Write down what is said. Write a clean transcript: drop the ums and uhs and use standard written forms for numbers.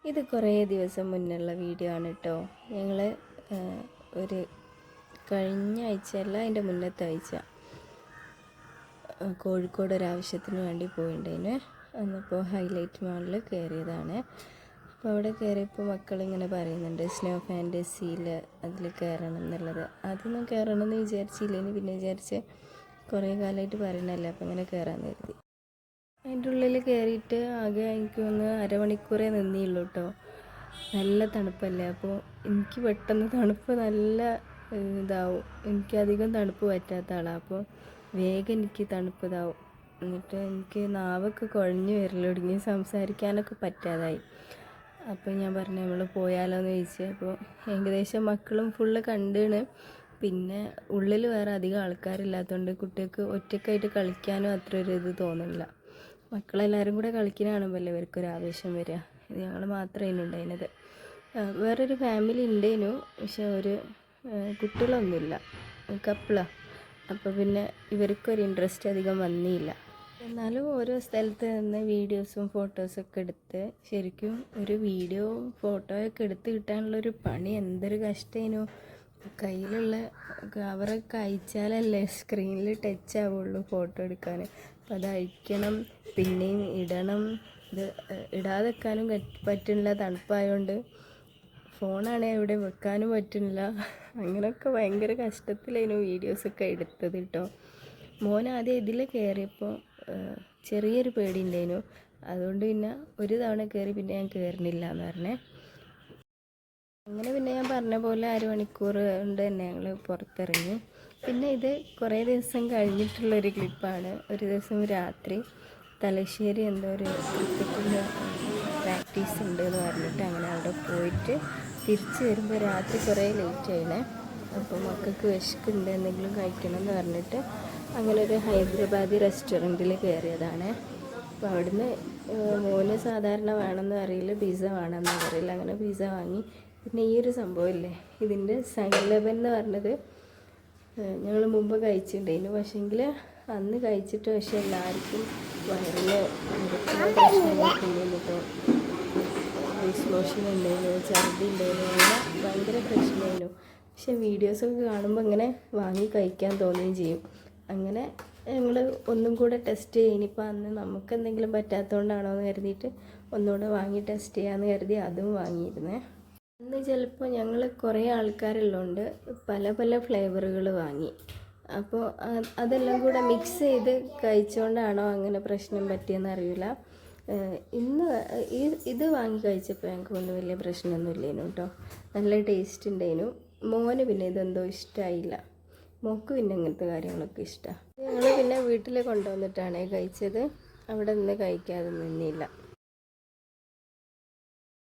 ഇത് കുറേ ദിവസം മുന്നുള്ള വീഡിയോ ആണ് കേട്ടോ. ഞങ്ങൾ ഒരു കഴിഞ്ഞ ആഴ്ചയല്ല, അതിൻ്റെ മുന്നത്തെ ആഴ്ച കോഴിക്കോട് ഒരാവശ്യത്തിന് വേണ്ടി പോയിട്ടുണ്ടേന്. അന്നിപ്പോൾ ഹൈലൈറ്റ് മാളിൽ കയറിയതാണ്. അപ്പോൾ അവിടെ കയറിയപ്പോൾ മക്കളിങ്ങനെ പറയുന്നുണ്ട് സ്നോ ഫാൻറ്റസിയിൽ അതിൽ കയറണം എന്നുള്ളത്. അതൊന്നും കയറണം എന്ന് വിചാരിച്ചില്ലേന്, പിന്നെ വിചാരിച്ച് കുറേ കാലമായിട്ട് പറയണല്ലേ, അപ്പോൾ ഇങ്ങനെ കയറാൻ കരുതി. അതിൻ്റെ ഉള്ളിൽ കയറിയിട്ട് ആകെ എനിക്ക് ഒന്ന് അരമണിക്കൂറേ നിന്നിയുള്ളൂ കേട്ടോ. നല്ല തണുപ്പല്ലേ, അപ്പോൾ എനിക്ക് പെട്ടെന്ന് തണുപ്പ് നല്ല ഇതാവും. എനിക്കധികം തണുപ്പ് പറ്റാത്ത ആളാണ്, അപ്പോൾ വേഗം എനിക്ക് തണുപ്പ് ഇതാവും. എന്നിട്ട് എനിക്ക് നാവൊക്കെ കുഴഞ്ഞു വരൽ തുടങ്ങി, സംസാരിക്കാനൊക്കെ പറ്റാതായി. അപ്പോൾ ഞാൻ പറഞ്ഞു നമ്മൾ പോയാലോ എന്ന് ചോദിച്ചു. അപ്പോൾ ഏകദേശം മക്കളും ഫുള്ള് കണ്ടാണ്. പിന്നെ ഉള്ളിൽ വേറെ അധികം ആൾക്കാരില്ലാത്തതുകൊണ്ട് കുട്ടികൾക്ക് ഒറ്റയ്ക്കായിട്ട് കളിക്കാനും അത്ര ഒരു ഇത് തോന്നുന്നില്ല. മക്കളെല്ലാവരും കൂടെ കളിക്കുന്ന കാണുമ്പോൾ ഇവർക്കൊരു ആവേശം വരിക. ഇത് ഞങ്ങൾ മാത്രമേ ഉണ്ടായിരുന്നത്. വേറൊരു ഫാമിലി ഉണ്ടേനു, പക്ഷെ ഒരു കുട്ടികളൊന്നുമില്ല, കപ്പിളാണ്. അപ്പോൾ പിന്നെ ഇവർക്കൊരു ഇൻട്രസ്റ്റ് അധികം വന്നില്ല. എന്നാലും ഓരോ സ്ഥലത്ത് നിന്ന് വീഡിയോസും ഫോട്ടോസൊക്കെ എടുത്ത്, ശരിക്കും ഒരു വീഡിയോ ഫോട്ടോയൊക്കെ എടുത്ത് കിട്ടാനുള്ളൊരു പണി എന്തൊരു കഷ്ടമായിരുന്നു. കയ്യിലുള്ള കവറൊക്കെ അയച്ചാലല്ലേ സ്ക്രീനിൽ ടച്ച് ആവുള്ളൂ ഫോട്ടോ എടുക്കാൻ. അപ്പം അത് അയക്കണം, പിന്നെയും ഇടണം. ഇത് ഇടാതെ വെക്കാനും പറ്റുന്നില്ല, തണുപ്പായതുകൊണ്ട്. ഫോണാണെങ്കിൽ എവിടെ വെക്കാനും പറ്റുന്നില്ല. അങ്ങനെയൊക്കെ ഭയങ്കര കഷ്ടത്തിലായിരുന്നു വീഡിയോസൊക്കെ എടുത്തത് കേട്ടോ. മോൻ ആദ്യം ഇതിൽ കയറിയപ്പോൾ ചെറിയൊരു പേടി ഉണ്ടായിരുന്നു. അതുകൊണ്ട് പിന്നെ ഒരു തവണ കയറി, പിന്നെ ഞാൻ കയറുന്നില്ല എന്ന് പറഞ്ഞേ. അങ്ങനെ പിന്നെ ഞാൻ പറഞ്ഞ പോലെ അരമണിക്കൂർ കൊണ്ട് തന്നെ ഞങ്ങൾ പുറത്തിറങ്ങി. പിന്നെ ഇത് കുറേ ദിവസം കഴിഞ്ഞിട്ടുള്ളൊരു ക്ലിപ്പാണ്. ഒരു ദിവസം രാത്രി തലശ്ശേരി എന്തോ ഒരു ക്രിക്കറ്റിൻ്റെ പ്രാക്ടീസ് ഉണ്ട് എന്ന് പറഞ്ഞിട്ട് അങ്ങനെ അവിടെ പോയിട്ട് തിരിച്ച് വരുമ്പോൾ രാത്രി കുറേ ലേറ്റ് ആയിണേ. അപ്പോൾ മക്കൾക്ക് വിശക്കുണ്ട്, എന്തെങ്കിലും കഴിക്കണം എന്ന് പറഞ്ഞിട്ട് അങ്ങനെ ഒരു ഹൈദരാബാദി റെസ്റ്റോറൻറ്റിൽ കയറിയതാണ്. അപ്പോൾ അവിടുന്ന് മോന് സാധാരണ വേണമെന്ന് അറിയില്ല, പിസ്സ വേണമെന്ന് അറിയില്ല. അങ്ങനെ പിസ്സ വാങ്ങി. പിന്നെ ഈ ഒരു സംഭവമില്ലേ, ഇതിൻ്റെ സൈലബൻ എന്ന് പറഞ്ഞത് ഞങ്ങൾ മുമ്പ് കഴിച്ചിട്ടുണ്ടായിരുന്നു. പക്ഷേങ്കിൽ അന്ന് കഴിച്ചിട്ട് പക്ഷേ എല്ലാവർക്കും വയറിൽ എന്തൊക്കെയോ പ്രശ്നങ്ങളൊക്കെ ഉണ്ടായിരുന്നു കേട്ടോ. ലൂസ് മോഷൻ ഉണ്ടായിരുന്നു, ഛർദി ഉണ്ടായിരുന്നു, അങ്ങനെ ഭയങ്കര പ്രശ്നമായിരുന്നു. പക്ഷെ വീഡിയോസൊക്കെ കാണുമ്പോൾ ഇങ്ങനെ വാങ്ങി കഴിക്കാൻ തോന്നുകയും ചെയ്യും. അങ്ങനെ ഞങ്ങൾ ഒന്നും കൂടെ ടെസ്റ്റ് ചെയ്യും. ഇനിയിപ്പോൾ അന്ന് നമുക്ക് എന്തെങ്കിലും പറ്റാത്തതുകൊണ്ടാണോ എന്ന് കരുതിയിട്ട് ഒന്നുകൂടെ വാങ്ങി ടെസ്റ്റ് ചെയ്യാമെന്ന് കരുതി അതും വാങ്ങിയിരുന്നേ. അന്ന് ചിലപ്പോൾ ഞങ്ങൾ കുറേ ആൾക്കാരുള്ളതുകൊണ്ട് പല പല ഫ്ലേവറുകൾ വാങ്ങി. അപ്പോൾ അതെല്ലാം കൂടെ മിക്സ് ചെയ്ത് കഴിച്ചുകൊണ്ടാണോ അങ്ങനെ പ്രശ്നം പറ്റിയെന്ന് അറിയില്ല. ഇന്ന് ഇത് വാങ്ങി കഴിച്ചപ്പോൾ ഞങ്ങൾക്കൊന്നും വലിയ പ്രശ്നമൊന്നും ഇല്ലേനു കേട്ടോ. നല്ല ടേസ്റ്റ് ഉണ്ടായിരുന്നു. മോന് പിന്നെ ഇതെന്തോ ഇഷ്ടമായില്ല, മോക്ക് പിന്നെ ഇങ്ങനത്തെ കാര്യങ്ങളൊക്കെ ഇഷ്ടമാണ്. ഞങ്ങൾ പിന്നെ വീട്ടിൽ കൊണ്ടുവന്നിട്ടാണ് കഴിച്ചത്, അവിടെ നിന്ന് കഴിക്കാതെ നിന്നില്ല.